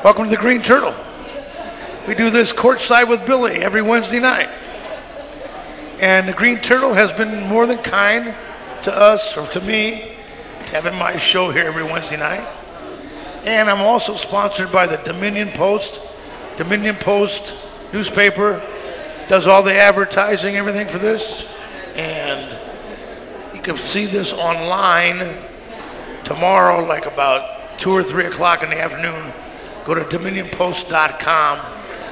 Welcome to the Green Turtle. We do this Courtside with Billy every Wednesday night. And the Green Turtle has been more than kind to us, or to me, to having my show here every Wednesday night. And I'm also sponsored by the Dominion Post. Dominion Post newspaper does all the advertising, everything for this. And you can see this online tomorrow, like about 2 or 3 o'clock in the afternoon. Go to dominionpost.com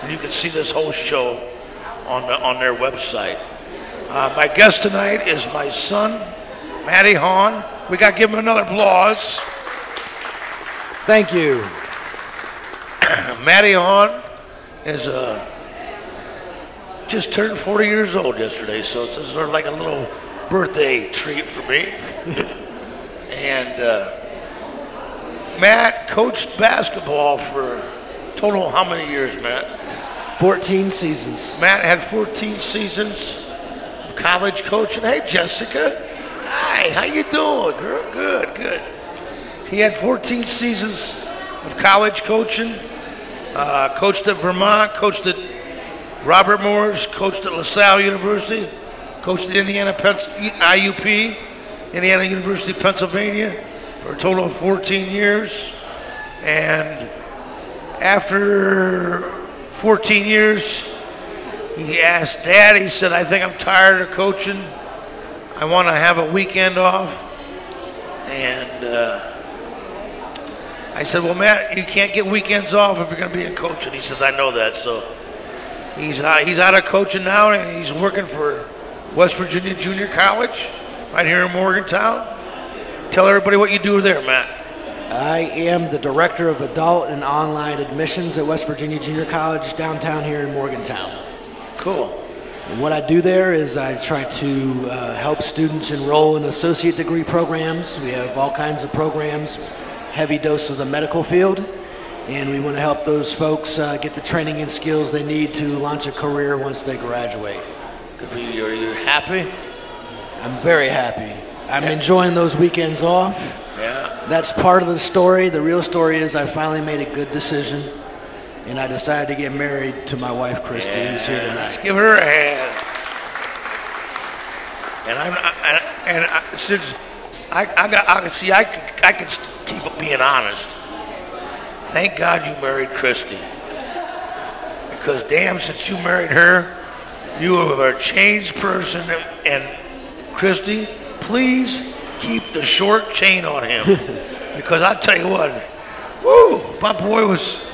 and you can see this whole show on their website. My guest tonight is my son, Matt Hahn. We got to give him another applause. Thank you. Matt Hahn is just turned 40 years old yesterday, so it's sort of like a little birthday treat for me. And Matt coached basketball for total how many years, Matt? 14 seasons. Matt had 14 seasons of college coaching. Hey, Jessica. Hi, how you doing, girl? Good, good. He had 14 seasons of college coaching. Coached at Vermont, coached at Robert Morris, coached at LaSalle University, coached at IUP, Indiana University, Pennsylvania, for a total of 14 years. And after 14 years, he asked Dad, he said, I think I'm tired of coaching. I want to have a weekend off. And I said, well, Matt, you can't get weekends off if you're going to be a coach. And he says, I know that. So he's out of coaching now, and he's working for West Virginia Junior College right here in Morgantown. Tell everybody what you do there, Matt. I am the Director of Adult and Online Admissions at West Virginia Junior College downtown here in Morgantown. Cool. And what I do there is I try to help students enroll in associate degree programs. We have all kinds of programs, heavy dose of the medical field, and we want to help those folks get the training and skills they need to launch a career once they graduate. Good for you. Are you happy? I'm very happy. I'm enjoying those weekends off. Yeah. That's part of the story. The real story is I finally made a good decision, and I decided to get married to my wife, Christy, who's here tonight. Let's give her a hand. And since I can keep being honest. Thank God you married Christy, because damn, since you married her, you are a changed person. And Christy, please keep the short chain on him, because I tell you what, woo, my boy was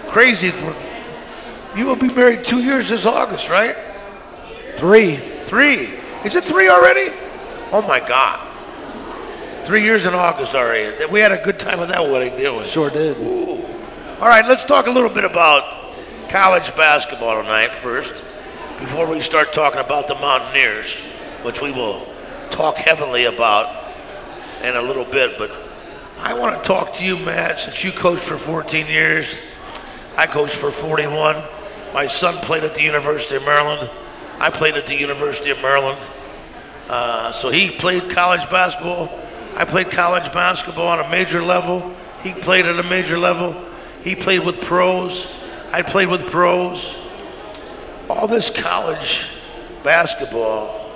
crazy. You will be married 2 years this August, right? 3. 3. Is it 3 already? Oh my God. 3 years in August already. We had a good time with that wedding, didn't we? Sure did. Ooh. All right, let's talk a little bit about college basketball tonight first, before we start talking about the Mountaineers, which we will talk heavily about in a little bit. But I want to talk to you, Matt, since you coached for 14 years. I coached for 41. My son played at the University of Maryland. I played at the University of Maryland. So he played college basketball. I played college basketball on a major level. He played at a major level. He played with pros. I played with pros. All this college basketball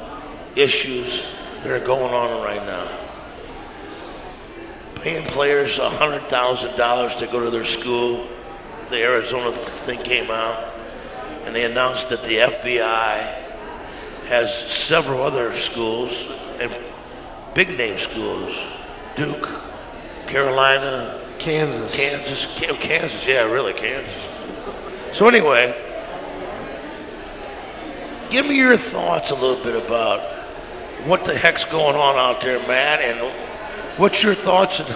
issues that are going on right now. Paying players $100,000 to go to their school. The Arizona thing came out, and they announced that the FBI has several other schools, and big name schools, Duke, Carolina, Kansas, yeah, really, Kansas. So anyway, give me your thoughts a little bit about what the heck's going on out there, Matt, and what's your thoughts on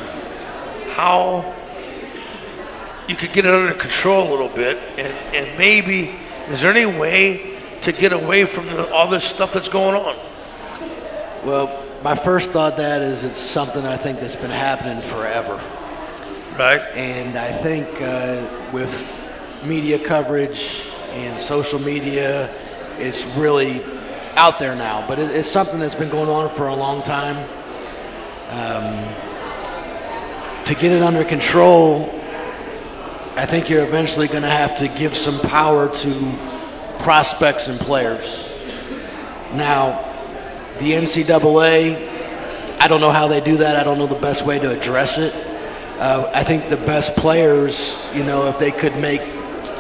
how you could get it under control a little bit, and maybe, is there any way to get away from all this stuff that's going on? Well, my first thought that is it's something I think that's been happening forever. Right. And I think with media coverage and social media, it's really out there now. But it's something that's been going on for a long time. To get it under control, I think you're eventually going to have to give some power to prospects and players. Now, the NCAA, I don't know how they do that. I don't know the best way to address it. I think the best players, you know, if they could make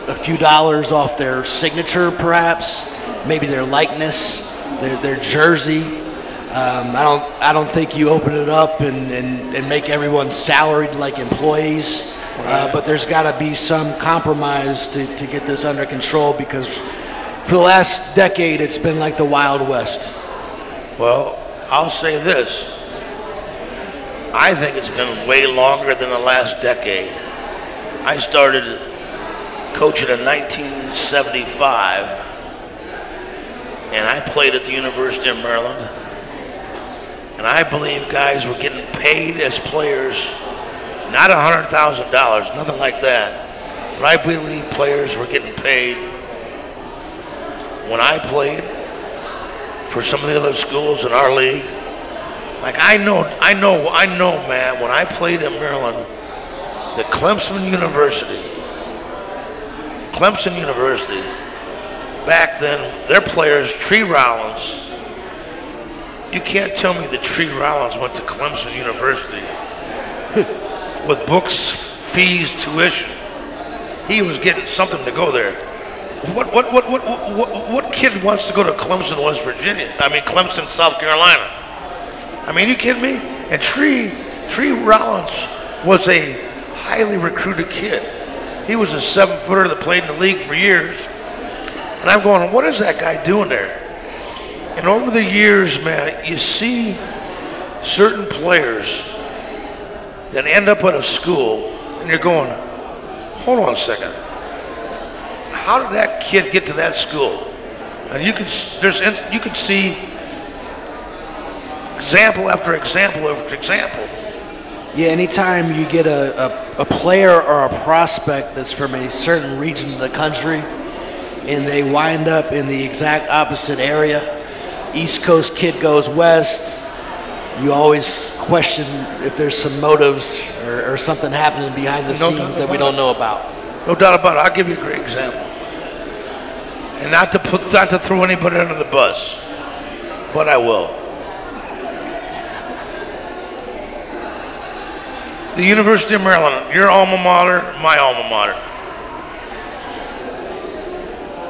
a few dollars off their signature, perhaps, maybe their likeness, their jersey. I don't think you open it up and make everyone salaried like employees. But there's got to be some compromise to get this under control, because for the last decade it's been like the Wild West. Well, I'll say this. I think it's been way longer than the last decade. I started coaching in 1975, and I played at the University of Maryland. And I believe guys were getting paid as players, not $100,000, nothing like that. But I believe players were getting paid when I played for some of the other schools in our league. Like I know, man, when I played in Maryland, the Clemson University, back then, their players, Tree Rollins, you can't tell me that Tree Rollins went to Clemson University with books, fees, tuition. He was getting something to go there. What kid wants to go to Clemson, West Virginia? I mean, Clemson, South Carolina. I mean, you kidding me? And Tree Rollins was a highly recruited kid. He was a 7-footer that played in the league for years. And I'm going, what is that guy doing there? And over the years, man, you see certain players that end up at a school, and you're going, hold on a second. How did that kid get to that school? And you can see example after example after example. Yeah, anytime you get a player or a prospect that's from a certain region of the country and they wind up in the exact opposite area, East Coast kid goes west, you always question if there's some motives or something happening behind the scenes that we don't know about. No doubt about it. I'll give you a great example. And not to throw anybody under the bus, but I will. The University of Maryland, your alma mater, my alma mater.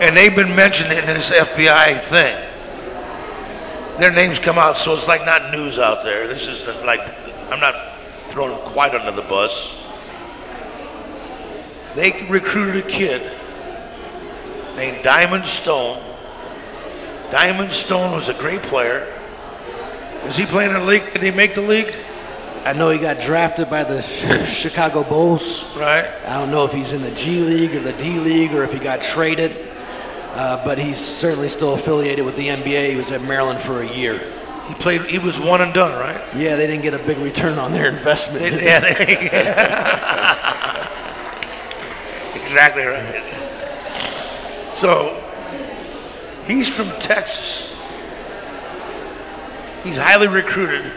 And they've been mentioned in this FBI thing. Their names come out, so it's like not news out there. This is like, I'm not throwing them quite under the bus. They recruited a kid named Diamond Stone. Diamond Stone was a great player. Is he playing in the league? Did he make the league? I know he got drafted by the Chicago Bulls. Right. I don't know if he's in the G League or the D League or if he got traded, but he's certainly still affiliated with the NBA. He was at Maryland for a year. He was one and done, right? Yeah, they didn't get a big return on their investment. Exactly right. So, he's from Texas. He's highly recruited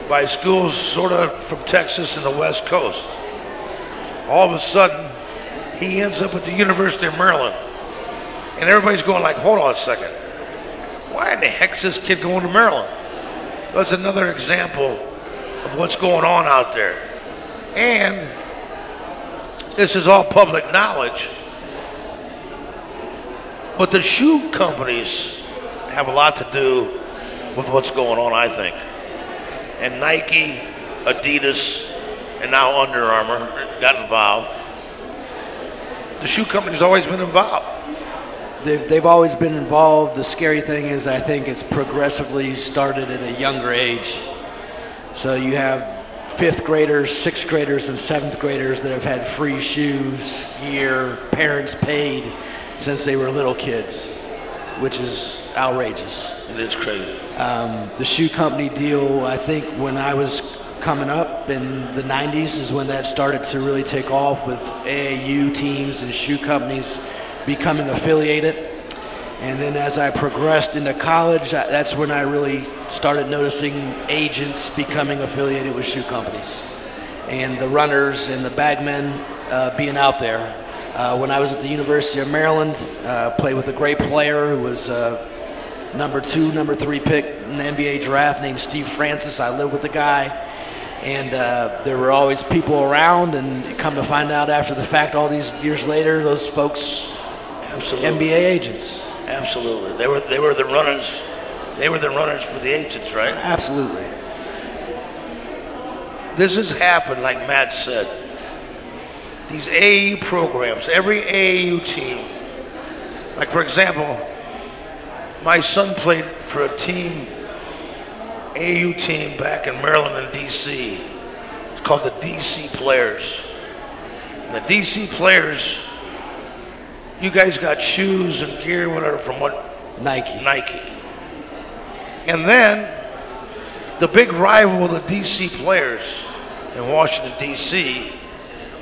by schools sort of from Texas and the West Coast. All of a sudden, he ends up at the University of Maryland. And everybody's going like, hold on a second. Why in the heck is this kid going to Maryland? That's another example of what's going on out there. And this is all public knowledge. But the shoe companies have a lot to do with what's going on, I think. And Nike, Adidas, and now Under Armour got involved. The shoe company's always been involved. They've always been involved. The scary thing is I think it's progressively started at a younger age. So you have 5th graders, 6th graders, and 7th graders that have had free shoes, gear, parents paid since they were little kids, which is outrageous. It is crazy. The shoe company deal, I think when I was coming up in the 90s is when that started to really take off with AAU teams and shoe companies becoming affiliated. And then as I progressed into college, that's when I really started noticing agents becoming affiliated with shoe companies. And the runners and the bagmen being out there. When I was at the University of Maryland, played with a great player who was number 2, number 3 pick in the NBA draft named Steve Francis. I lived with the guy, and there were always people around, and come to find out after the fact, all these years later, those folks, Absolutely. NBA agents. Absolutely. They were the runners. They were the runners for the agents, right? Absolutely. This has happened, like Matt said. These AAU programs, every AAU team, like for example, my son played for a team, AAU team back in Maryland and DC. It's called the DC Players. And the DC Players, you guys got shoes and gear, whatever, from what? Nike. And then the big rival of the DC Players in Washington, DC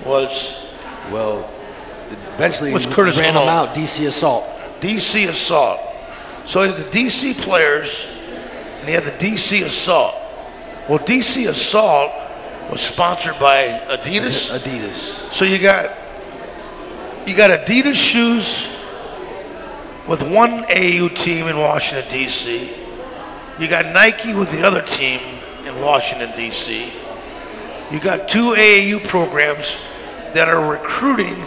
was, well, eventually Curtis ran Malone. them out, DC Assault. DC Assault. So he had the DC Players and he had the DC Assault. Well, DC Assault was sponsored by Adidas. Adidas. So you got Adidas shoes with one AAU team in Washington, D.C. You got Nike with the other team in Washington, D.C. You got 2 AAU programs that are recruiting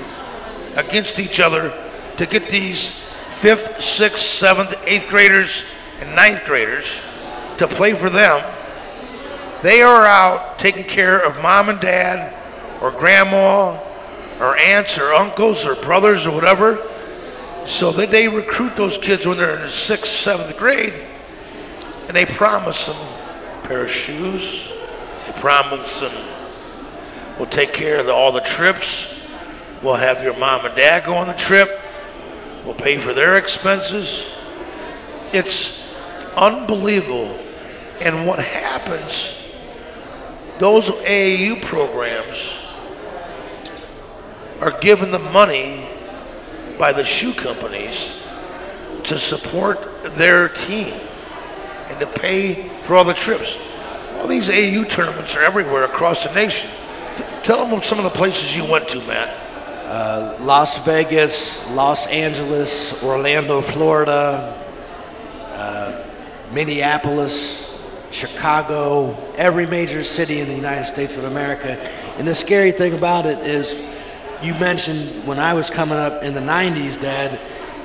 against each other to get these 5th, 6th, 7th, 8th graders and 9th graders to play for them. They are out taking care of mom and dad or grandma or aunts or uncles or brothers or whatever, so that they recruit those kids when they're in the 6th, 7th grade, and they promise them a pair of shoes. They promise them, we'll take care of all the trips. We'll have your mom and dad go on the trip. We'll pay for their expenses. It's unbelievable. And what happens, those AAU programs are given the money by the shoe companies to support their team and to pay for all the trips. All these AAU tournaments are everywhere across the nation. Tell them some of the places you went to, Matt. Las Vegas, Los Angeles, Orlando, Florida, Minneapolis, Chicago, every major city in the United States of America. And the scary thing about it is, you mentioned when I was coming up in the 90s, Dad,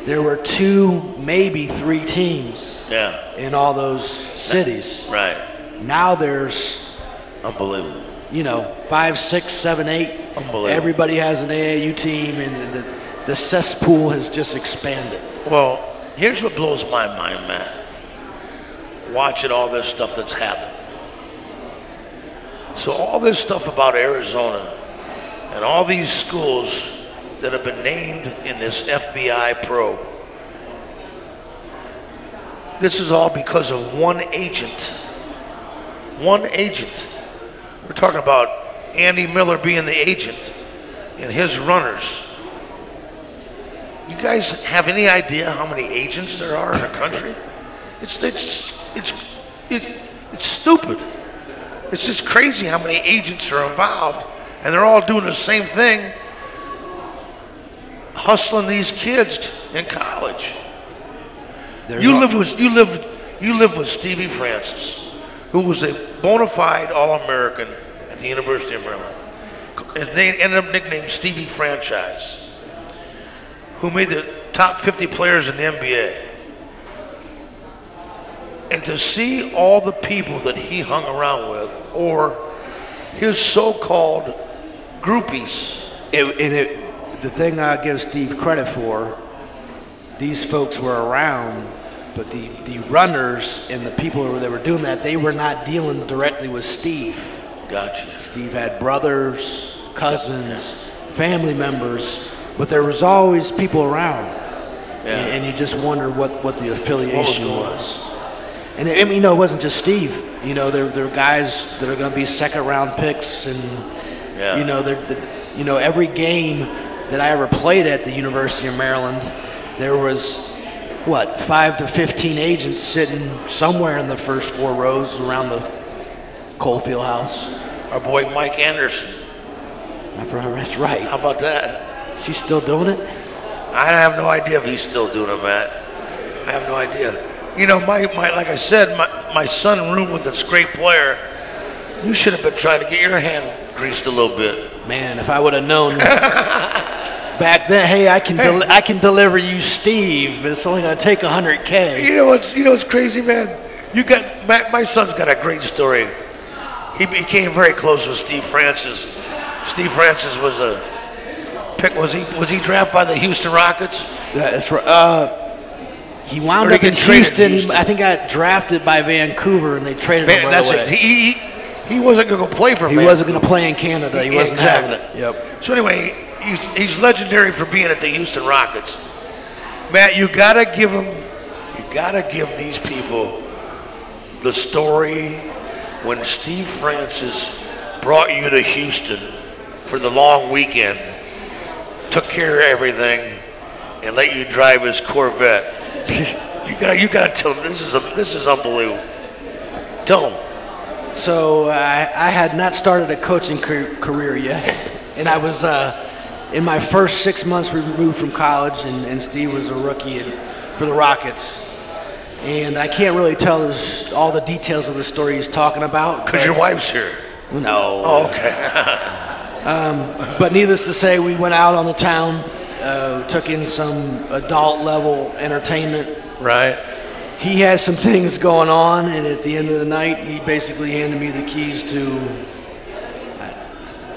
there were 2, maybe 3 teams in all those cities. Right. Now there's, unbelievable, 5, 6, 7, 8. Unbelievable. Everybody has an AAU team, and the cesspool has just expanded. Well, here's what blows my mind, Matt. Watching all this stuff that's happened. So all this stuff about Arizona and all these schools that have been named in this FBI probe, this is all because of one agent. One agent. We're talking about Andy Miller being the agent and his runners. You guys have any idea how many agents there are in the country? It's stupid. It's just crazy how many agents are involved, and they're all doing the same thing, hustling these kids in college. You lived with Stevie Francis, who was a bona fide All-American at the University of Maryland. His name ended up nicknamed Stevie Franchise, who made the top 50 players in the NBA. And to see all the people that he hung around with, or his so-called groupies. The thing I give Steve credit for, these folks were around, but the runners and the people that were doing that, they were not dealing directly with Steve. Gotcha. Steve had brothers, cousins, family members, but there was always people around. Yeah. And you just wonder what the affiliation was. And it wasn't just Steve. There are guys that are going to be second-round picks, and every game that I ever played at the University of Maryland, there was 5 to 15 agents sitting somewhere in the first 4 rows around the Coalfield House. Our boy Mike Anderson. That's right. How about that? She's still doing it? I have no idea if he's still doing it, Matt. I have no idea. You know, like I said, my son roomed with this great player. You should have been trying to get your hand greased a little bit. Man, if I would have known back then, hey, I can deliver you Steve, but it's only going to take $100K. You know what's crazy, man? My son's got a great story. He became very close with Steve Francis. Steve Francis was a pick. Was he drafted by the Houston Rockets? Yeah, that's right. He wound up in Houston. I think got drafted by Vancouver, and they traded him right away. That's it. He wasn't going to go play for Vancouver. He wasn't going to play in Canada. He wasn't having it. Yep. So anyway, he's legendary for being at the Houston Rockets. Matt, you got to give these people the story when Steve Francis brought you to Houston for the long weekend, took care of everything, and let you drive his Corvette. you got to tell him this is unbelievable. Tell him. So I had not started a coaching career yet, and I was in my first 6 months removed from college, and Steve was a rookie for the Rockets. And I can't really tell all the details of the story he's talking about. Because your wife's here. No. Oh, okay. But needless to say, we went out on the town, took in some adult-level entertainment. Right. He had some things going on, and at the end of the night, he basically handed me the keys to,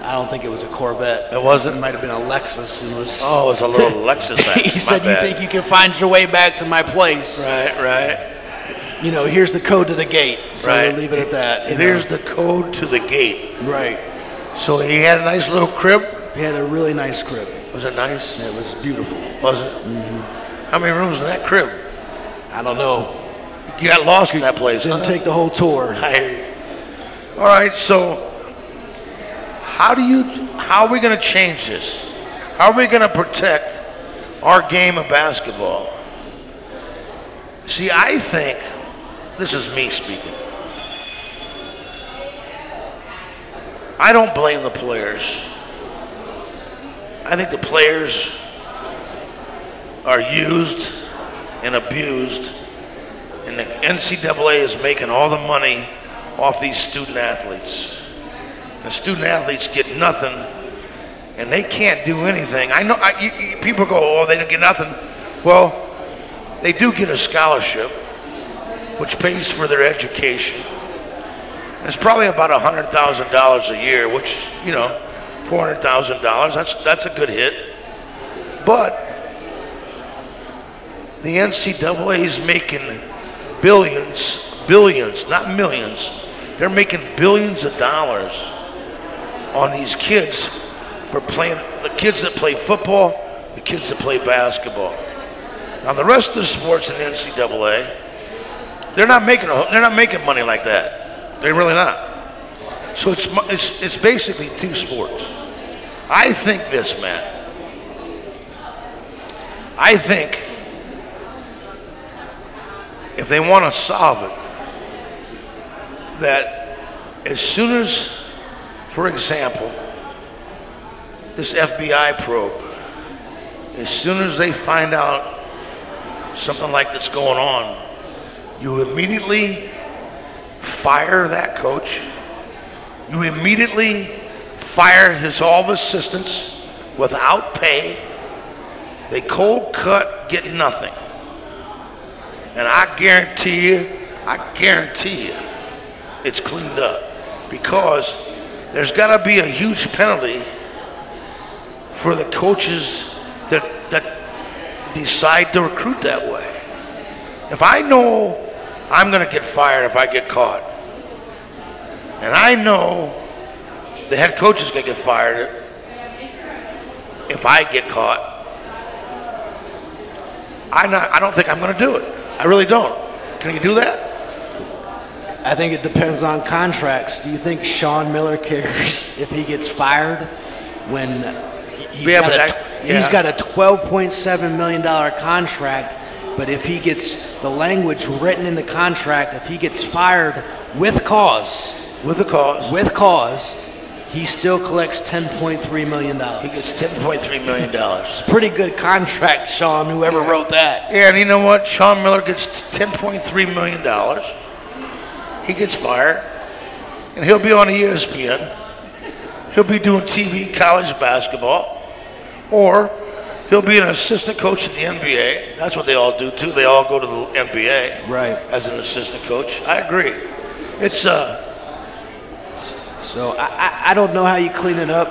I don't think it was a Corvette. It wasn't? It might have been a Lexus. It was a little Lexus. He said, you think you can find your way back to my place? Right. You know, here's the code to the gate. So we'll leave it at that. There's the code to the gate. Right. So he had a nice little crib? He had a really nice crib. Was it nice? It was beautiful. Was it? Mm-hmm. How many rooms in that crib? I don't know. You got lost in that place, Didn't take the whole tour. All right, so how are we going to change this? How are we going to protect our game of basketball? See, I think, this is me speaking, I don't blame the players. I think the players are used and abused, and the NCAA is making all the money off these student athletes. The student athletes get nothing, and they can't do anything. I know people go, oh, they don't get nothing. Well, they do get a scholarship, which pays for their education. It's probably about $100,000 a year, which, you know, $400,000, that's a good hit. But the NCAA is making billions, not millions. They're making billions of dollars on these kids for playing, the kids that play football, the kids that play basketball. Now the rest of the sports in the NCAA, they're not making money like that. They're really not. So it's basically two sports. I think this, Matt. I think if they want to solve it, that as soon as, for example, this FBI probe, as soon as they find out something like that's going on, you immediately fire that coach. You immediately fire all his assistants without pay. They cold cut, get nothing. And I guarantee you, it's cleaned up. Because there's got to be a huge penalty for the coaches that decide to recruit that way. If I know I'm going to get fired if I get caught, and I know the head coach is going to get fired if I get caught, I don't think I'm going to do it. I really don't. Can you do that? I think it depends on contracts. Do you think Sean Miller cares if he gets fired when he's got a $12.7 million contract, but if he gets the language written in the contract, if he gets fired with cause, he still collects $10.3 million. He gets $10.3 million. It's a pretty good contract, Sean, whoever wrote that. Yeah, and you know what? Sean Miller gets $10.3 million. He gets fired, and he'll be on ESPN. He'll be doing TV college basketball, or he'll be an assistant coach in the NBA. That's what they all do, too. They all go to the NBA as an assistant coach. I agree. It's So I don't know how you clean it up.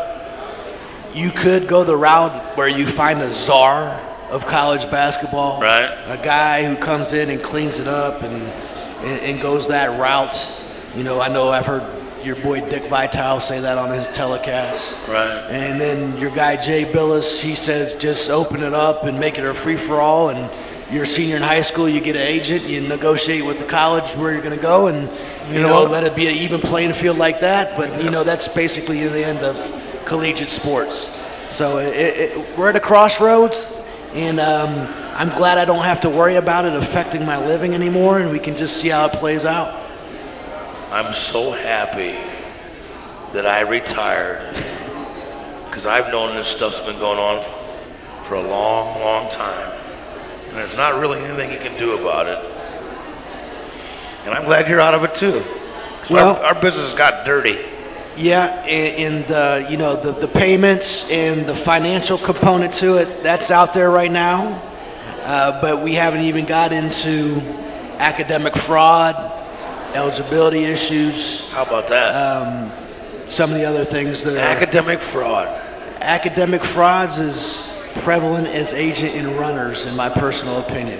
You could go the route where you find a czar of college basketball. Right. A guy who comes in and cleans it up and goes that route. You know I've heard your boy Dick Vitale say that on his telecast. Right. And then your guy Jay Billis, he says just open it up and make it a free-for-all. And you're a senior in high school, you get an agent, you negotiate with the college where you're going to go, and you know let it be an even playing field like that. But that's basically the end of collegiate sports. So we're at a crossroads, and I'm glad I don't have to worry about it affecting my living anymore, and we can just see how it plays out. I'm so happy that I retired, because I've known this stuff's been going on for a long, long time, and there's not really anything you can do about it. And I'm glad you're out of it too. Well, our business got dirty. Yeah, and the payments and the financial component to it, that's out there right now. But we haven't even got into academic fraud, eligibility issues. How about that? Some of the other things that academic fraud. Academic frauds is prevalent as agent and runners, in my personal opinion.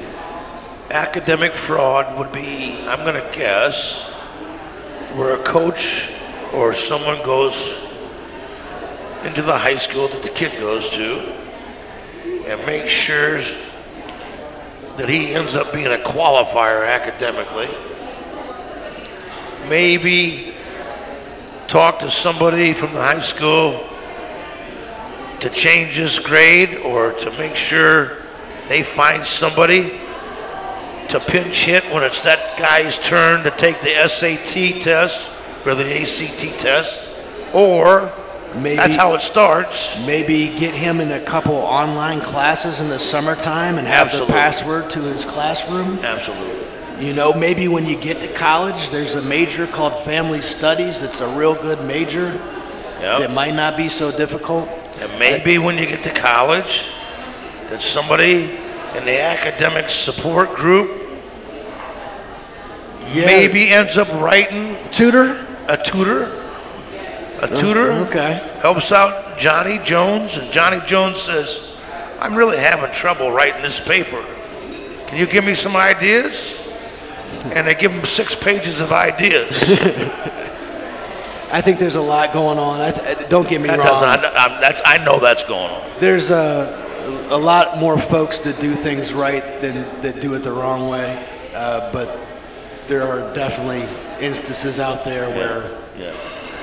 Academic fraud would be, I'm going to guess, where a coach or someone goes into the high school that the kid goes to and makes sure that he ends up being a qualifier academically. Maybe talk to somebody from the high school to change his grade, or to make sure they find somebody to pinch hit when it's that guy's turn to take the SAT test or the ACT test, or maybe that's how it starts. Maybe get him in a couple online classes in the summertime and have the password to his classroom. Absolutely. Maybe when you get to college, there's a major called Family Studies that's a real good major that might not be so difficult. And maybe when you get to college, that somebody in the academic support group maybe ends up writing a tutor helps out Johnny Jones, and Johnny Jones says, I'm really having trouble writing this paper. Can you give me some ideas? And they give him 6 pages of ideas. I think there's a lot going on. Don't get me wrong. I know that's going on. There's a lot more folks that do things right than that do it the wrong way. But there are definitely instances out there where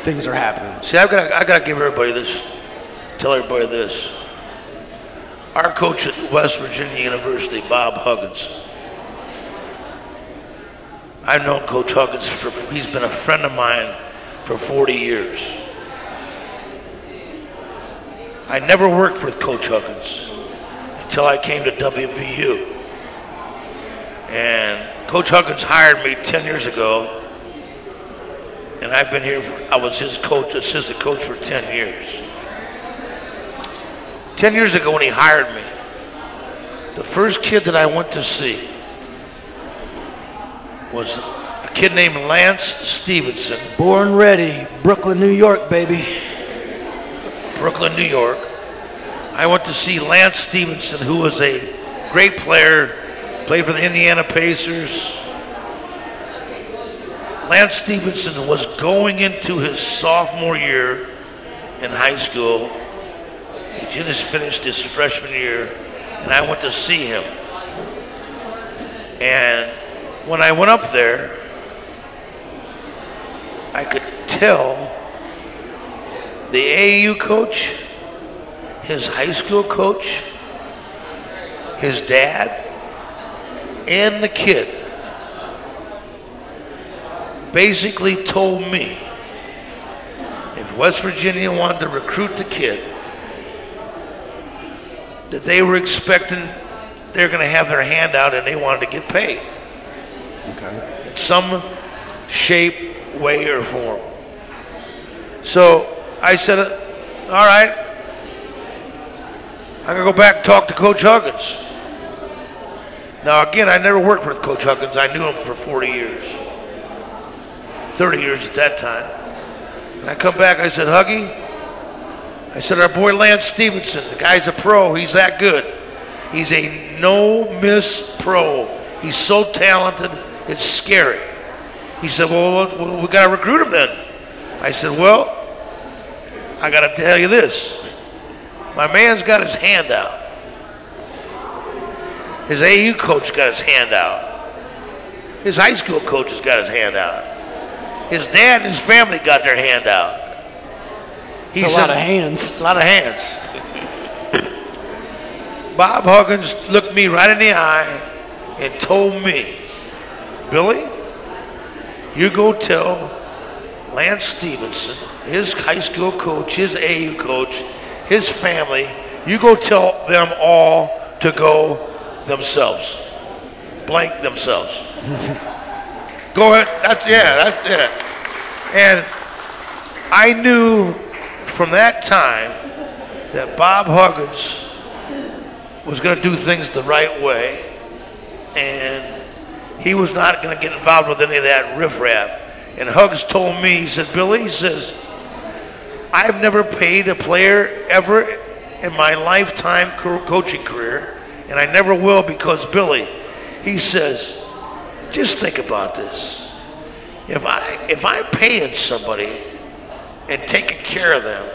things are happening. See, I got to give everybody this, tell everybody this. Our coach at West Virginia University, Bob Huggins, I've known Coach Huggins he's been a friend of mine for 40 years. I never worked with Coach Huggins until I came to WVU. And Coach Huggins hired me 10 years ago, and I've been here, I was his assistant coach for 10 years. 10 years ago when he hired me, the first kid that I went to see was a kid named Lance Stevenson. Born ready, Brooklyn, New York, baby. Brooklyn, New York. I went to see Lance Stevenson, who was a great player, played for the Indiana Pacers. Lance Stevenson was going into his sophomore year in high school. He just finished his freshman year, and I went to see him. And when I went up there, I could tell the AAU coach, his high school coach, his dad, and the kid basically told me, if West Virginia wanted to recruit the kid that they were expecting they're going to have their hand out and they wanted to get paid. Okay. In some shape, way, or form. So I said, all right, I'm going to go back and talk to Coach Huggins. Now, again, I never worked with Coach Huggins. I knew him for 40 years, 30 years at that time. And I come back, I said, Huggy, I said, our boy Lance Stevenson, the guy's a pro. He's that good. He's a no-miss pro. He's so talented, it's scary. He said, well, we got to recruit him then. I said, well, I got to tell you this. My man's got his hand out. His AU coach got his hand out. His high school coach has got his hand out. His dad and his family got their hand out. It's a lot of hands. A lot of hands. Bob Huggins looked me right in the eye and told me, Billy, you go tell Lance Stevenson, his high school coach, his AU coach, his family, you go tell them all to go themselves. Blank themselves. Go ahead. That's it. And I knew from that time that Bob Huggins was going to do things the right way, and he was not going to get involved with any of that riffraff. And Hugs told me, he said, Billy, he says, I've never paid a player ever in my lifetime coaching career, and I never will because, Billy, he says, just think about this. If I'm paying somebody and taking care of them,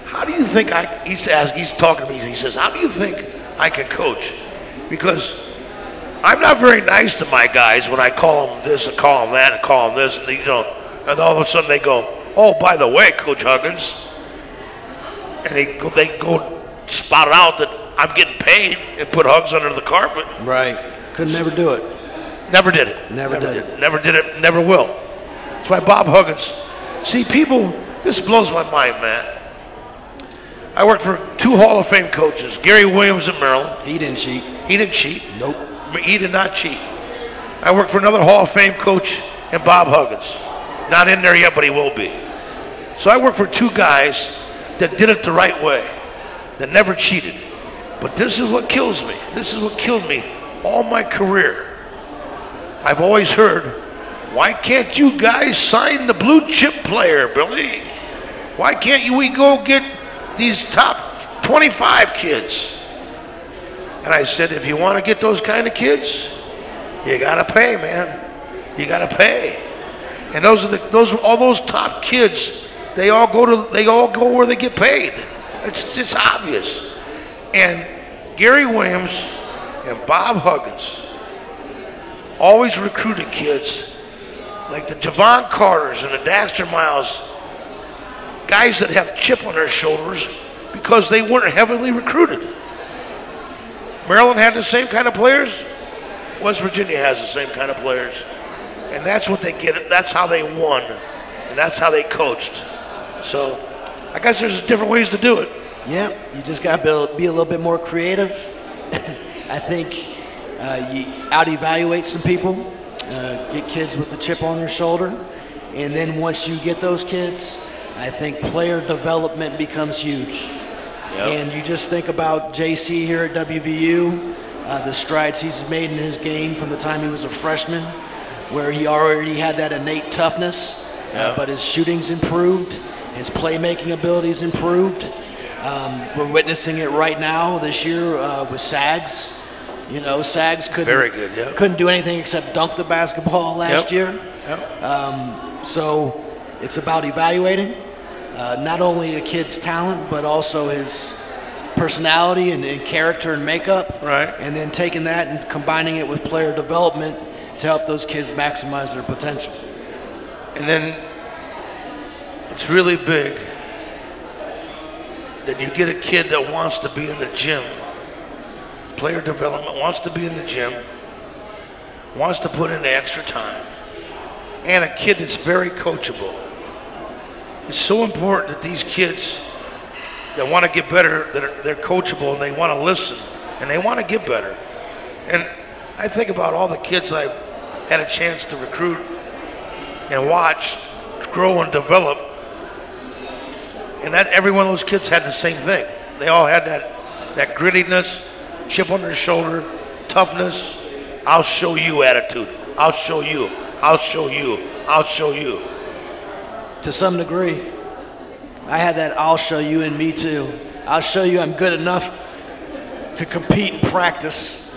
how do you think he's talking to me, he says, how do you think I can coach? Because I'm not very nice to my guys when I call them this and call them that and call them this, and and all of a sudden they go, oh, by the way, Coach Huggins, and they go spout it out that I'm getting paid and put Hugs under the carpet. Right. Could never do it. Never did it. Never did it. Never did it. Never will. That's why Bob Huggins. See, people, this blows my mind, Matt. I worked for 2 Hall of Fame coaches, Gary Williams at Maryland. He didn't cheat. He didn't cheat. Nope. He did not cheat. I worked for another Hall of Fame coach and Bob Huggins. Not in there yet, but he will be. So I worked for 2 guys that did it the right way, that never cheated. But this is what kills me. This is what killed me all my career. I've always heard, why can't you guys sign the blue chip player, Billy? Why can't we go get these top 25 kids? And I said, if you want to get those kind of kids, you got to pay, man. You got to pay. And all those top kids, they all go where they get paid. It's obvious. And Gary Williams and Bob Huggins always recruited kids like the Javon Carters and the Daxter Miles, guys that have chip on their shoulders because they weren't heavily recruited. Maryland had the same kind of players. West Virginia has the same kind of players. And that's what they get. That's how they won. And that's how they coached. So I guess there's different ways to do it. Yeah, you just got to be a little bit more creative. I think you out-evaluate some people, get kids with the chip on their shoulder, and then once you get those kids, I think player development becomes huge. Yep. And you just think about JC here at WVU, the strides he's made in his game from the time he was a freshman, where he already had that innate toughness, but his shooting's improved, his playmaking ability's improved. We're witnessing it right now this year with Sags. You know, Sags couldn't do anything except dunk the basketball last year. Yep. So it's about evaluating not only a kid's talent, but also his personality and character and makeup. Right. And then taking that and combining it with player development to help those kids maximize their potential. And then it's really big that you get a kid that wants to be in the gym, player development, wants to be in the gym, wants to put in the extra time, and a kid that's very coachable. it's so important that these kids that want to get better, that they're coachable and they want to listen and they want to get better. And I think about all the kids I've had a chance to recruit and watch grow and develop, and that every one of those kids had the same thing. They all had that grittiness, chip on their shoulder, toughness, I'll show you attitude. I'll show you. I'll show you. I'll show you. To some degree, I had that I'll show you in me too. I'll show you I'm good enough to compete and practice.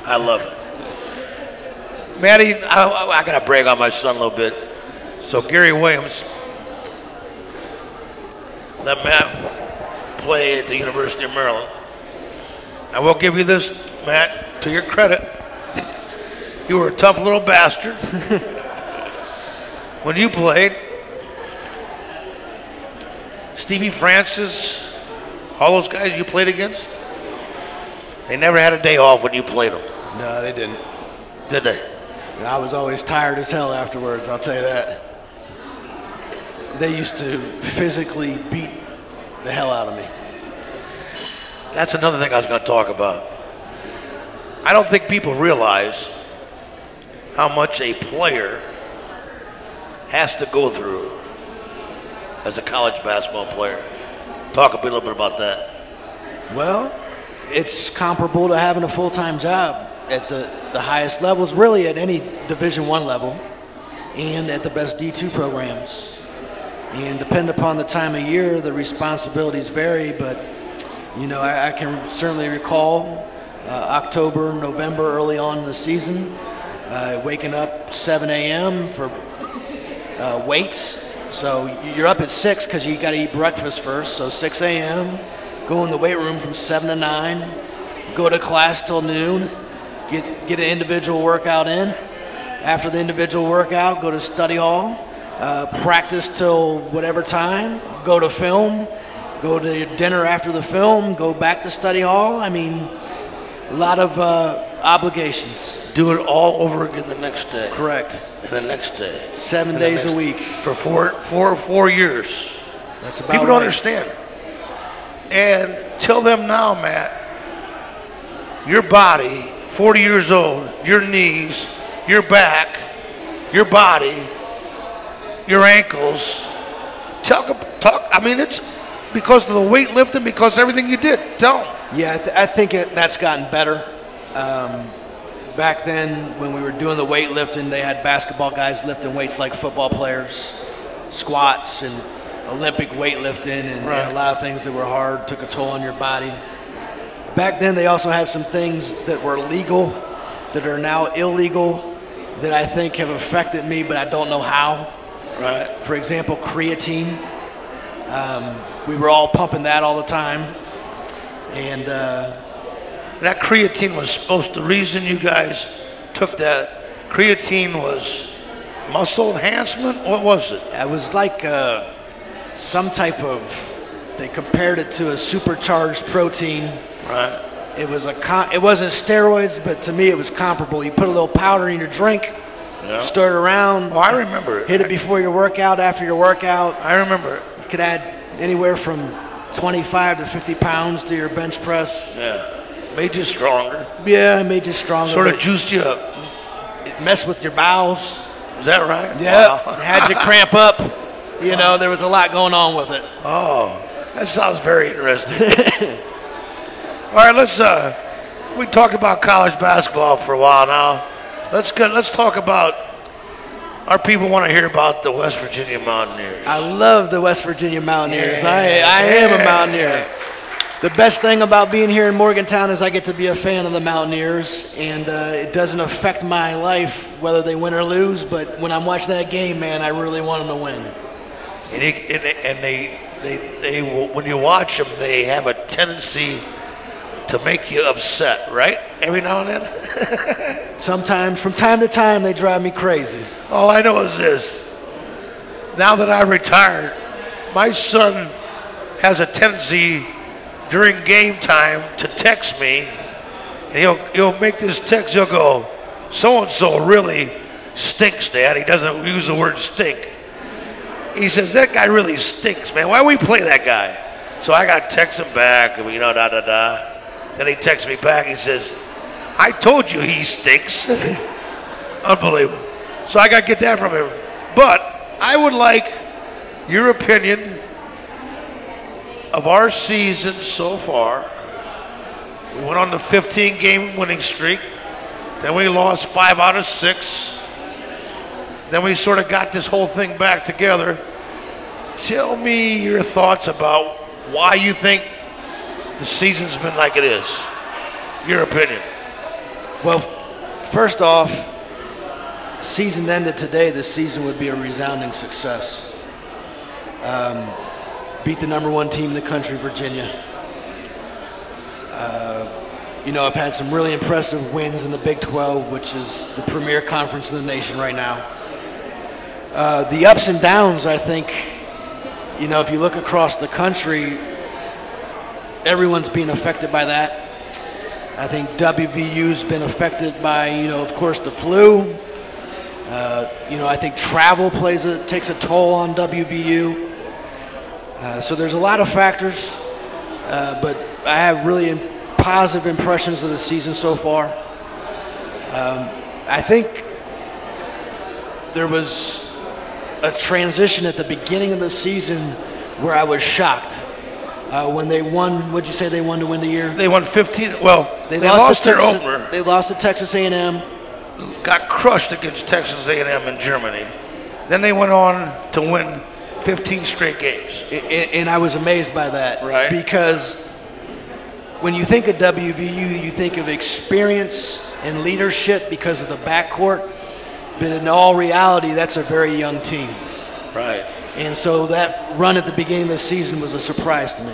I love it. Matty, I got to brag on my son a little bit. So Gary Williams let Matt play at the University of Maryland. I will give you this, Matt, to your credit. You were a tough little bastard when you played. Stevie Francis, all those guys you played against, they never had a day off when you played them. No, they didn't. Did they? I was always tired as hell afterwards, I'll tell you that. They used to physically beat the hell out of me. That's another thing I was going to talk about. I don't think people realize how much a player has to go through as a college basketball player. Talk a little bit about that. Well, it's comparable to having a full-time job at the highest levels, really at any Division I level, and at the best D2 programs. And depending upon the time of year, the responsibilities vary, but you know, I can certainly recall October, November, early on in the season, waking up 7 a.m. for weights. So you're up at 6 because you got to eat breakfast first. So 6 a.m., go in the weight room from 7 to 9, go to class till noon, get an individual workout in. After the individual workout, go to study hall, practice till whatever time, go to film, go to dinner after the film, go back to study hall. I mean, a lot of obligations. Do it all over again the next day. Correct. And the next day. 7 days a week. For four years. That's about People right. don't understand. And tell them now, Matt, your body, 40 years old, your knees, your back, your body, your ankles, talk. I mean, it's because of the weightlifting, because of everything you did. Tell them. Yeah, I think that's gotten better. Back then, when we were doing the weightlifting, they had basketball guys lifting weights like football players, squats and Olympic weightlifting, and a lot of things that were hard, took a toll on your body. Back then, they also had some things that were legal that are now illegal that I think have affected me, but I don't know how. Right. For example, creatine. We were all pumping that all the time. And that creatine was supposed to, the reason you guys took that, creatine was muscle enhancement? What was it? it was like some type of, they compared it to a supercharged protein. Right. It was it wasn't steroids, but to me it was comparable. You put a little powder in your drink, stir it around. Oh, I remember it. Hit it before your workout, after your workout. I remember it. You could add anywhere from 25 to 50 pounds to your bench press. Yeah. Made you stronger. Yeah, it made you stronger. Sort of juiced you up. It messed with your bowels. Is that right? Yeah. Wow. It had you cramp up. You know, there was a lot going on with it. Oh, that sounds very interesting. All right, let's. We talked about college basketball for a while now. Let's talk about. Our people want to hear about the West Virginia Mountaineers. I love the West Virginia Mountaineers. I am a Mountaineer. The best thing about being here in Morgantown is I get to be a fan of the Mountaineers, and it doesn't affect my life whether they win or lose, but when I'm watching that game, man, I really want them to win. And they when you watch them, they have a tendency to make you upset, right? Every now and then? Sometimes, from time to time, they drive me crazy. All I know is this. Now that I'm retired, my son has a tendency during game time to text me, and he'll make this text. He'll go, "So-and-so really stinks, Dad." He doesn't use the word stink. He says, that guy really stinks, man. Why we play that guy? So I got to text him back, and da-da-da. Then he texts me back. He says, I told you he stinks. Unbelievable. So I got to get that from him. But I would like your opinion of our season so far. We went on the 15-game winning streak. Then we lost 5 out of 6. Then we sort of got this whole thing back together. Tell me your thoughts about why you think the season's been like it is. Your opinion. Well, first off, the season ended today. This season would be a resounding success. Beat the #1 team in the country, Virginia. I've had some really impressive wins in the Big 12, which is the premier conference in the nation right now. The ups and downs, I think, if you look across the country, everyone's being affected by that. I think WVU's been affected by, of course, the flu. I think travel takes a toll on WVU. So there's a lot of factors, but I have really positive impressions of the season so far. I think there was a transition at the beginning of the season where I was shocked when they won. What'd you say they won to win the year? They won 15. Well, they lost their opener. They lost to Texas A&M. Got crushed against Texas A&M in Germany. Then they went on to win 15 straight games. And I was amazed by that. Right. Because when you think of WVU, you think of experience and leadership because of the backcourt. But in all reality, that's a very young team. Right. And so that run at the beginning of the season was a surprise to me.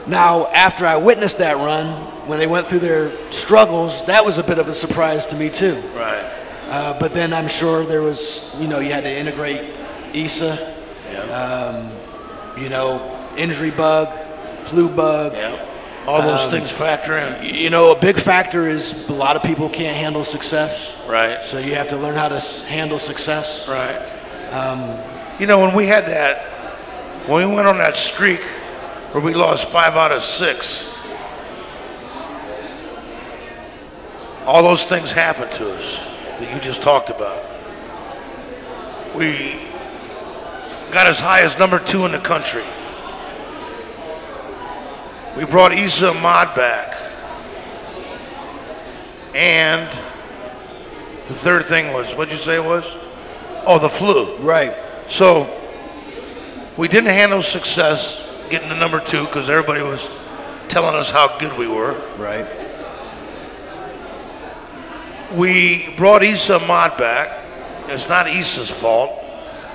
Now, after I witnessed that run, when they went through their struggles, that was a bit of a surprise to me too. Right. But then I'm sure there was, you had to integrate Issa, injury bug, flu bug. Yeah. All those things factor in. A big factor is a lot of people can't handle success. Right. So you have to learn how to handle success. Right. When we had that, when we went on that streak where we lost 5 out of 6, all those things happened to us that you just talked about. We got as high as #2 in the country. We brought Issa Ahmad back. And the third thing was, what'd you say it was? Oh, the flu. Right. So we didn't handle success getting to #2 because everybody was telling us how good we were. Right. We brought Issa Ahmad back. It's not Issa's fault,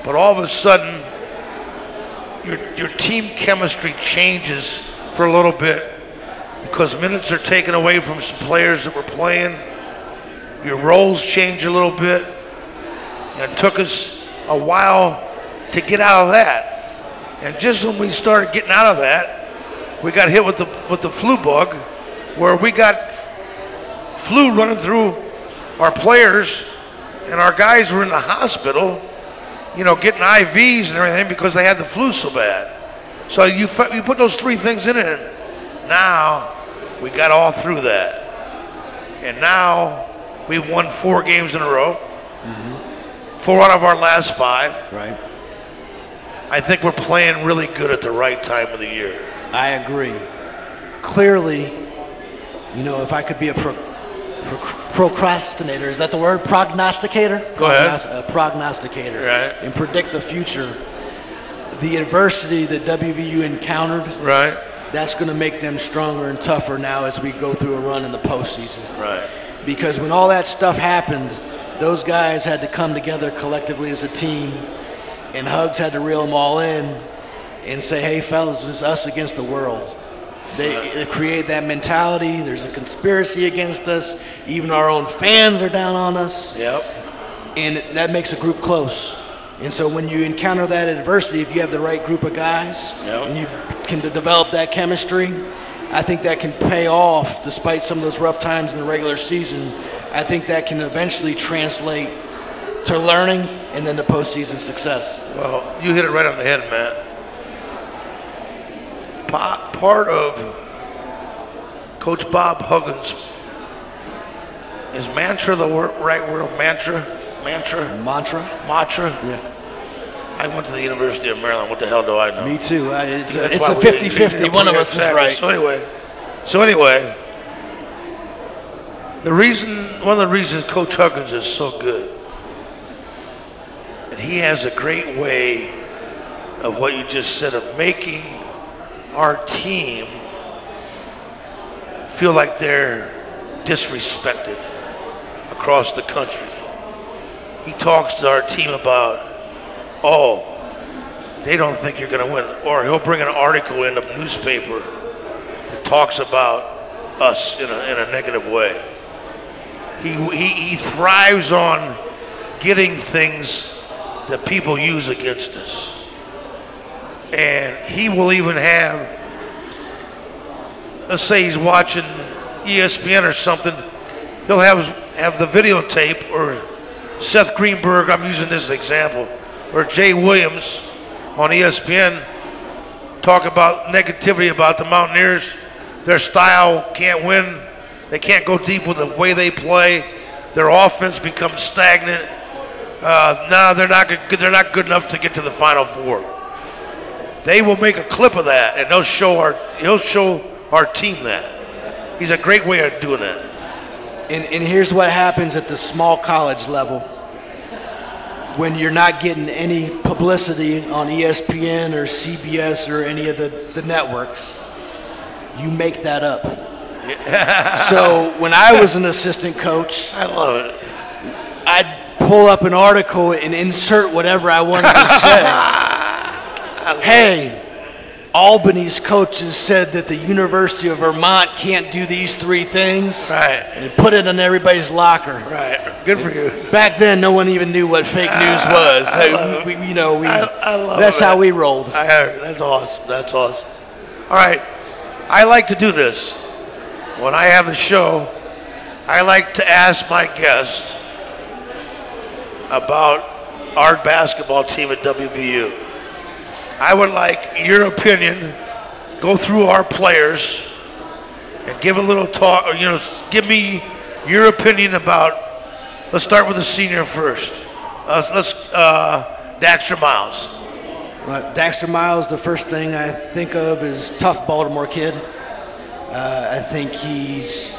but all of a sudden, your team chemistry changes for a little bit because minutes are taken away from some players that were playing. Your roles change a little bit. And it took us a while to get out of that. And just when we started getting out of that, we got hit with the flu bug, where we got flu running through our players, and our guys were in the hospital, getting IVs and everything because they had the flu so bad. So you put those 3 things in it, and now we got all through that. And now we've won 4 games in a row, 4 out of our last 5. Right. I think we're playing really good at the right time of the year. I agree. Clearly, if I could be a procrastinator, is that the word? Prognosticator? Go ahead. A prognosticator. Right. And predict the future. The adversity that WVU encountered, Right. that's going to make them stronger and tougher now as we go through a run in the postseason. Right. Because when all that stuff happened, those guys had to come together collectively as a team, and Hugs had to reel them all in and say, hey, fellas, it's us against the world. They create that mentality. There's a conspiracy against us. Even our own fans are down on us. Yep. And that makes a group close. And so when you encounter that adversity, if you have the right group of guys, Yep. and you can develop that chemistry, I think that can pay off despite some of those rough times in the regular season. I think that can eventually translate to learning and then to postseason success. Well, you hit it right on the head, Matt. Part of Coach Bob Huggins is mantra the right word? Mantra? Yeah. I went to the University of Maryland. What the hell do I know? Me too. It's a 50-50. One of us is right. So anyway, one of the reasons Coach Huggins is so good, and he has a great way of what you just said, of making our team feel like they're disrespected across the country. He talks to our team about, they don't think you're going to win. Or he'll bring an article in the newspaper that talks about us in a negative way. He thrives on getting things that people use against us. And he will even have, let's say he's watching ESPN or something, he'll have the videotape, or Seth Greenberg, I'm using this example, or Jay Williams on ESPN talk about negativity about the Mountaineers. Their style can't win. They can't go deep with the way they play. Their offense becomes stagnant. They're not good enough to get to the Final Four. They will make a clip of that, and he'll show our team that. He's a great way of doing that. And here's what happens at the small college level. When you're not getting any publicity on ESPN or CBS or any of the networks, you make that up. Yeah. So when I was an assistant coach, I love it. I'd pull up an article and insert whatever I wanted to say. Hey, Albany's coaches said that the University of Vermont can't do these 3 things. Right. And put it in everybody's locker. Right. Good for you. Back then, no one even knew what fake news was. I love that's how we rolled. I heard. That's awesome. That's awesome. All right. I like to do this. When I have the show, I like to ask my guests about our basketball team at WVU. I would like your opinion. Go through our players and give a little talk, or give me your opinion about. Let's start with the senior first. Daxter Miles. Right, Daxter Miles, the first thing I think of is tough Baltimore kid. I think he's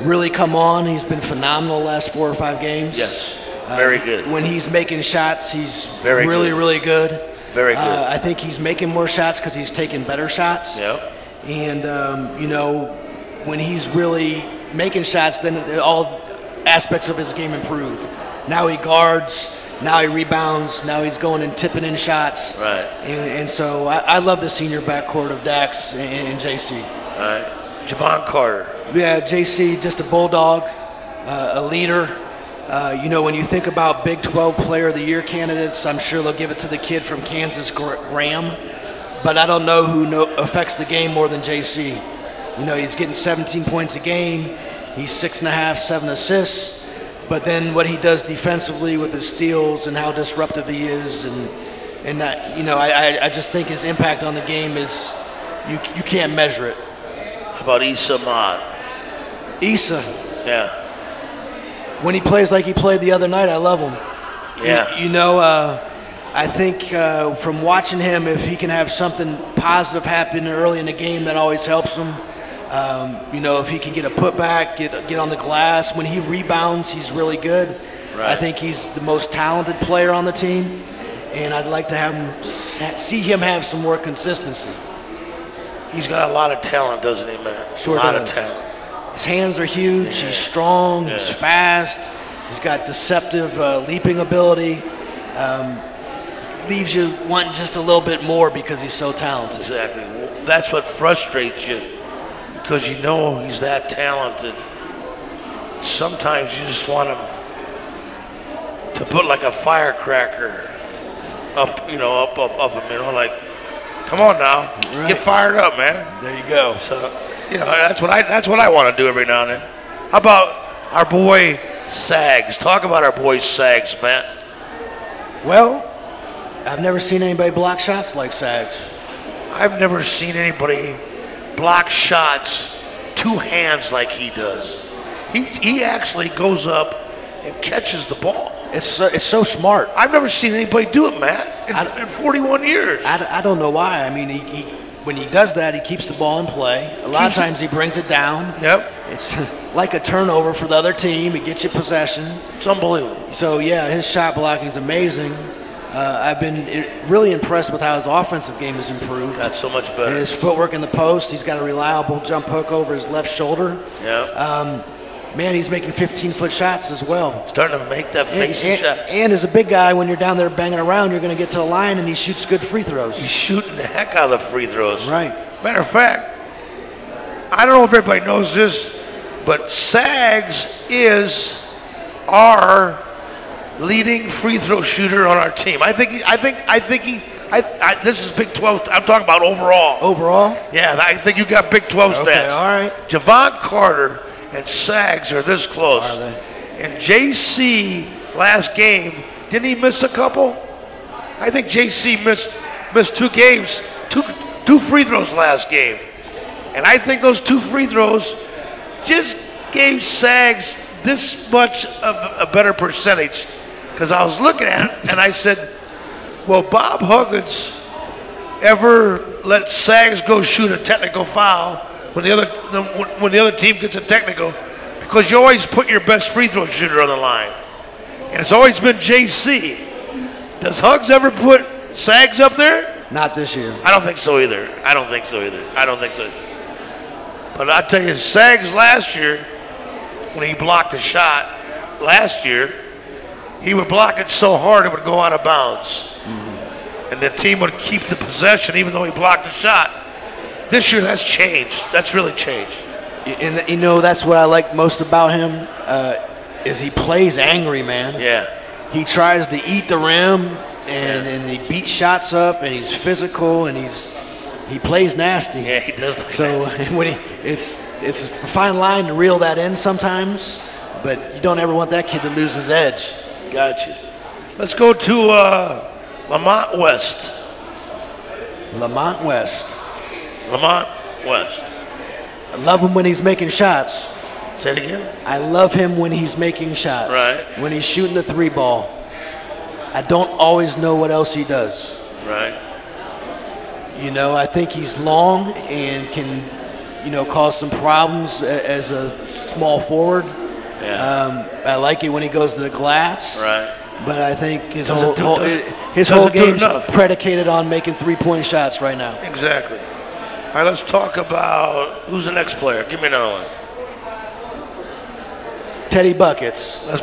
really come on. He's been phenomenal the last 4 or 5 games. Yes, very good. When he's making shots, he's really good. Very good. I think he's making more shots because he's taking better shots. Yep. And, when he's really making shots, then all aspects of his game improve. Now he guards, now he rebounds, now he's going and tipping in shots. Right. And so I love the senior backcourt of Dax and JC. All right. Javon Carter. Yeah, JC, just a bulldog, a leader. When you think about Big 12 Player of the Year candidates, I'm sure they'll give it to the kid from Kansas, Graham. But I don't know who affects the game more than JC. He's getting 17 points a game. He's 6.5, 7 assists. But then what he does defensively with his steals and how disruptive he is, and that, I just think his impact on the game is you can't measure it. How about Issa Ahmad? Issa. Yeah. When he plays like he played the other night, I love him. Yeah. I think from watching him, if he can have something positive happen early in the game, that always helps him. If he can get a putback, get on the glass. When he rebounds, he's really good. Right. I think he's the most talented player on the team, and I'd like to see him have some more consistency. He's got a lot of talent, doesn't he, man? Sure does. A lot of talent. His hands are huge. Yeah. He's strong. Yeah. He's fast. He's got deceptive leaping ability. Leaves you wanting just a little bit more because he's so talented. Exactly. That's what frustrates you, because he's that talented. Sometimes you just want him to put like a firecracker up him, like, come on now, right. Get fired up, man. There you go. So, that's what I want to do every now and then. How about our boy Sags? Talk about our boy Sags, Matt. Well, I've never seen anybody block shots like Sags. I've never seen anybody block shots two hands like he does. He actually goes up and catches the ball. It's so smart. I've never seen anybody do it, Matt, in 41 years. I don't know why. I mean, when he does that, he keeps the ball in play. A lot of times he brings it down. Yep. It's like a turnover for the other team. It gets you possession. It's unbelievable. So, yeah, his shot blocking is amazing. I've been really impressed with how his offensive game has improved. Got so much better. His footwork in the post, he's got a reliable jump hook over his left shoulder. Yeah. Man, he's making 15-foot shots as well. Starting to make that facing shot. And as a big guy, when you're down there banging around, you're going to get to the line, and he shoots good free throws. He's shooting the heck out of the free throws. Right. Matter of fact, I don't know if everybody knows this, but Sags is our leading free throw shooter on our team. This is Big 12. I'm talking about overall. Overall? Yeah, I think you got Big 12 okay, stats. All right. Javon Carter and Sags are this close. Are they? And JC last game, didn't he miss a couple? I think JC missed 2 games, two free throws last game. And I think those 2 free throws just gave Sags this much of a better percentage. Because I was looking at it and I said, will Bob Huggins ever let Sags go shoot a technical foul when the other team gets a technical? Because you always put your best free throw shooter on the line. And it's always been JC. Does Huggs ever put Sags up there? Not this year. I don't think so either. But I tell you, Sags last year, when he blocked a shot last year, he would block it so hard it would go out of bounds. And the team would keep the possession even though he blocked the shot. This year, that's changed. That's really changed. And you know, that's what I like most about him, is he plays angry, man. Yeah. He tries to eat the rim, and he beats shots up, and he's physical, and he plays nasty. Yeah, he does play so nasty. When it's a fine line to reel that in sometimes, but you don't ever want that kid to lose his edge. Gotcha. Let's go to Lamont West. Lamont West. I love him when he's making shots. Say it again? I love him when he's making shots. Right. When he's shooting the 3 ball. I don't always know what else he does. Right. You know, I think he's long and can, cause some problems as a small forward. Yeah. I like it when he goes to the glass. Right. But I think his Doesn't whole game's predicated on making 3-point shots right now. Exactly. All right, let's talk about who's the next player. Give me another one. Teddy Buckets. Let's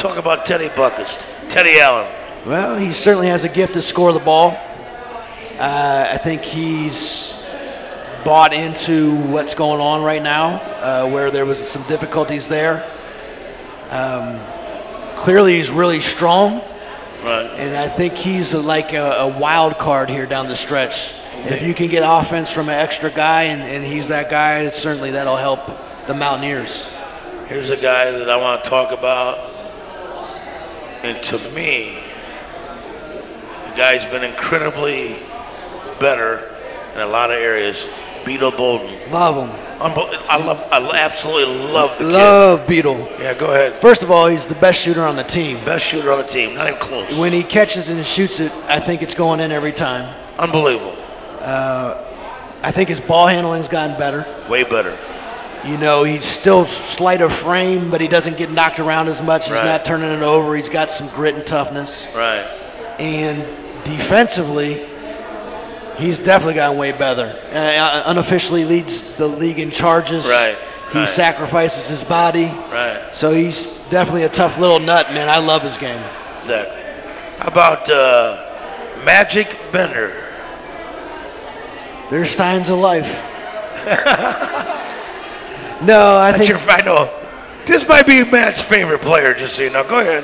talk about Teddy Buckets. Teddy Allen. Well, he certainly has a gift to score the ball. I think he's bought into what's going on right now, where there was some difficulties there. Clearly, he's really strong. Right. And I think he's like a wild card here down the stretch. If you can get offense from an extra guy, and he's that guy, certainly that'll help the Mountaineers. Here's a guy that I want to talk about. And to me, the guy's been incredibly better in a lot of areas. Beetle Bolden. Love him. I absolutely love the kid. Love Beetle. Yeah, go ahead. First of all, he's the best shooter on the team. Best shooter on the team, not even close. When he catches it and shoots it, I think it's going in every time. Unbelievable. I think his ball handling's gotten better. Way better. He's still slight of frame, but he doesn't get knocked around as much. He's not turning it over. He's got some grit and toughness. Right. And defensively, he's definitely gotten way better. Unofficially leads the league in charges. Right. He sacrifices his body. Right. So he's definitely a tough little nut, man. I love his game. Exactly. How about Magic Bender? There's signs of life. No, I know. This might be Matt's favorite player, just so you know. Go ahead.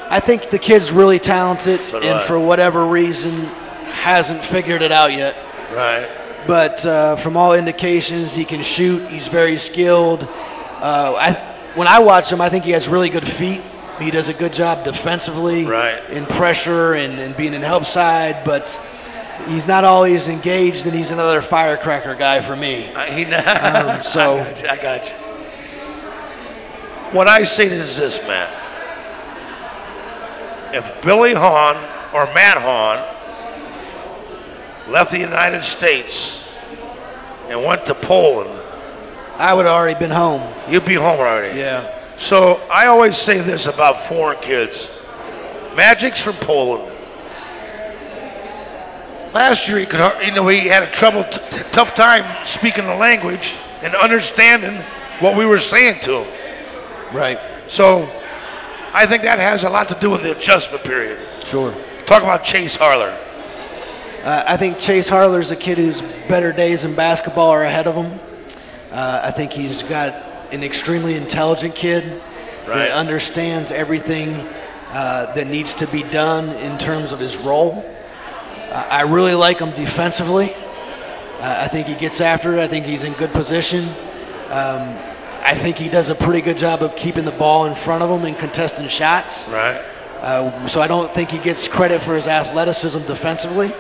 I think the kid's really talented, So do and I. for whatever reason, hasn't figured it out yet. Right. But from all indications, he can shoot. He's very skilled. When I watch him, I think he has really good feet. He does a good job defensively, Right. in pressure and being in help side, but he's not always engaged, and he's another firecracker guy for me. So I got you. What I say is this, Matt. If Billy Hahn or Matt Hahn left the United States and went to Poland, I would have already been home. you'd be home already. Yeah. So I always say this about foreign kids. Magic's from Poland. Last year, he had a tough time speaking the language and understanding what we were saying to him. Right. So I think that has a lot to do with the adjustment period. Sure. Talk about Chase Harler. I think Chase Harler's a kid whose better days in basketball are ahead of him. I think he's got an extremely intelligent kid that understands everything that needs to be done in terms of his role. I really like him defensively. I think he gets after it. I think he's in good position. I think he does a pretty good job of keeping the ball in front of him and contesting shots. Right. So I don't think he gets credit for his athleticism defensively.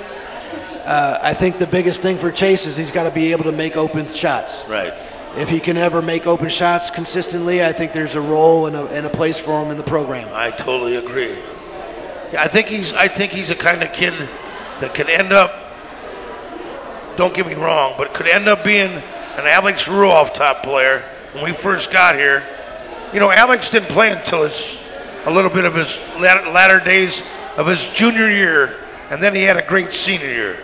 I think the biggest thing for Chase is he's got to be able to make open shots. Right. If he can ever make open shots consistently, I think there's a role and a place for him in the program. I totally agree. Yeah, I think he's the kind of kid that could end up, don't get me wrong, but could end up being an Alex Ruoff top player when we first got here. You know, Alex didn't play until a little bit of his latter days of his junior year, and then he had a great senior year.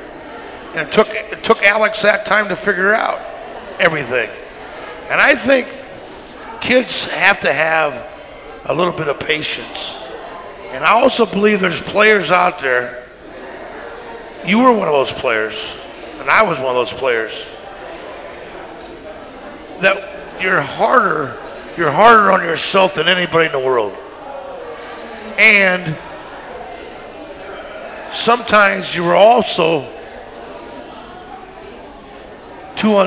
And it took Alex that time to figure out everything. And I think kids have to have a little bit of patience. And I also believe there's players out there. You were one of those players, and I was one of those players. That you're harder on yourself than anybody in the world. And sometimes you were also too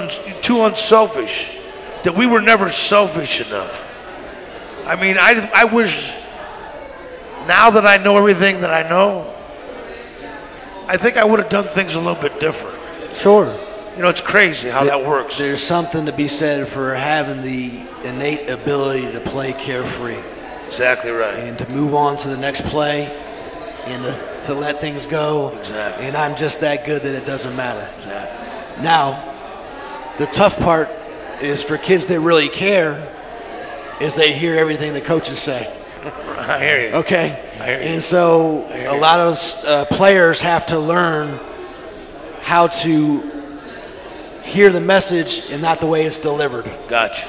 unselfish, that we were never selfish enough. I mean, I wish, now that I know everything that I know, I think I would have done things a little bit different. Sure. You know, it's crazy how that works. There's something to be said for having the innate ability to play carefree. Exactly right. And to move on to the next play and to let things go. Exactly. And I'm just that good that it doesn't matter. Exactly. Now, the tough part is for kids that really care is they hear everything the coaches say. I hear you. Okay? I hear you. And so a lot of players have to learn how to hear the message and not the way it's delivered. Gotcha.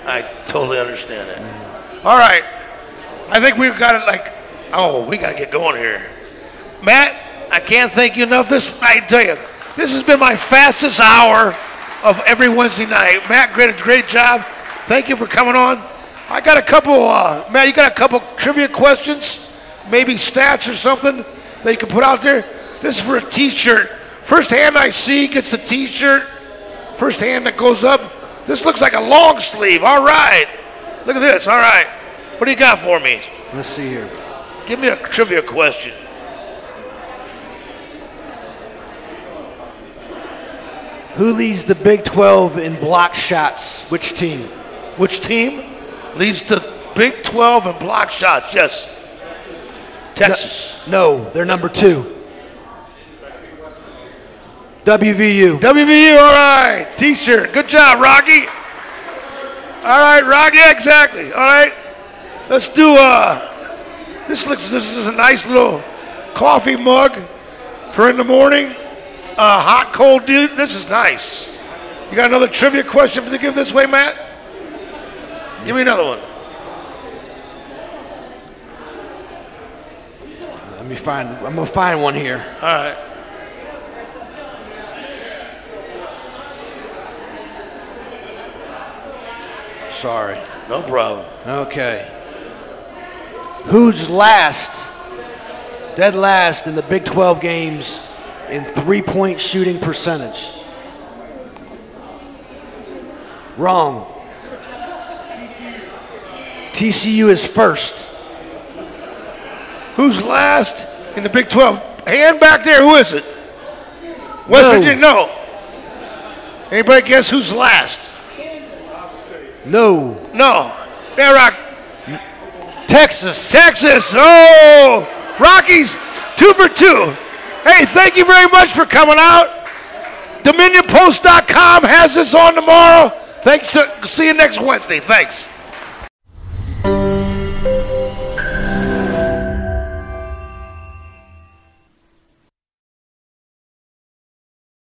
I totally understand that. All right. I think we've got it we got to get going here. Matt, I can't thank you enough. I tell you, this has been my fastest hour of every Wednesday night. Matt, great job. Thank you for coming on. I got a couple, Matt, you got a couple trivia questions, maybe stats or something that you can put out there? This is for a T-shirt. First hand I see gets the T-shirt. First hand that goes up. This looks like a long sleeve. All right. Look at this. All right. What do you got for me? Let's see here. Give me a trivia question. Who leads the Big 12 in block shots? Which team? Which team leads the Big 12 in block shots? Yes. Texas. No, they're number 2. WVU. WVU, all right. T-shirt. Good job, Rocky. All right, Rocky, exactly. All right. Let's do this is a nice little coffee mug for in the morning. Hot, cold, dude. This is nice. You got another trivia question to give this way, Matt? Give me another one. I'm gonna find one here. All right. Sorry. No problem. Okay. Who's dead last in the Big 12 games in three-point shooting percentage? Wrong. TCU is first. Who's last in the Big 12? Hand back there, who is it? West Virginia, no. Anybody guess who's last? No. No. Yeah, Rock. Texas. Texas. Oh, Rockies, 2 for 2. Hey, thank you very much for coming out. DominionPost.com has this on tomorrow. Thanks. See you next Wednesday. Thanks.